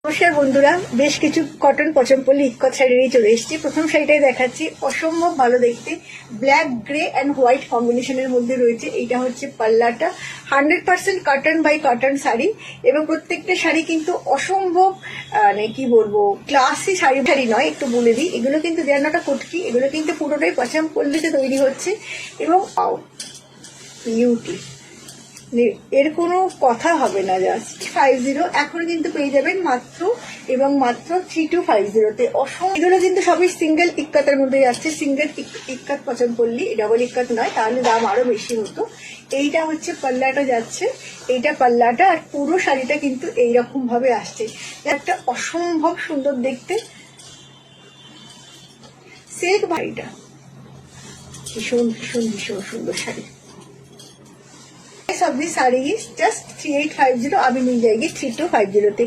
নমস্কার বন্ধুরা, বেশ কিছু কটন পচমপল্লি ইক্কত শাড়ি নিয়ে চলে এসেছি। প্রথম শাড়িটাই দেখাচ্ছি, অসম্ভব ভালো দেখতে, ব্ল্যাক গ্রে অ্যান্ড হোয়াইট কম্বিনেশনের মধ্যে রয়েছে। এইটা হচ্ছে পাল্লাটা, 100% কটন বাই কটন শাড়ি, এবং প্রত্যেকটা শাড়ি কিন্তু অসম্ভব মানে কি বলবো, ক্লাসি শাড়ি নয়। একটু বলে দিই, এগুলো কিন্তু দেড়নাটা কটকি, এগুলো কিন্তু পুরোটাই পচমপল্লিতে তৈরি হচ্ছে। এবং বিউটি, এর কোনো কথা হবে না। জাস্ট 50 এখন কিন্তু পেয়ে যাবেন মাত্র এবং মাত্র 3250-তে। এগুলো কিন্তু সবই সিঙ্গেল ইক্কাতের মধ্যে যাচ্ছে, সিঙ্গেল ইক্কাত পচমপল্লি, ডাবল ইক্কাত নয়, তাহলে দাম আরো বেশি হতো। এইটা হচ্ছে পাল্লাটা যাচ্ছে, এইটা পাল্লাটা, আর পুরো শাড়িটা কিন্তু এইরকম ভাবে আসছে, একটা অসম্ভব সুন্দর দেখতে সিল্ক শাড়িটা, ভীষণ ভীষণ ভীষণ সুন্দর sari. of the saree is just 3850, अभी मिल जाएगी 3250 তে।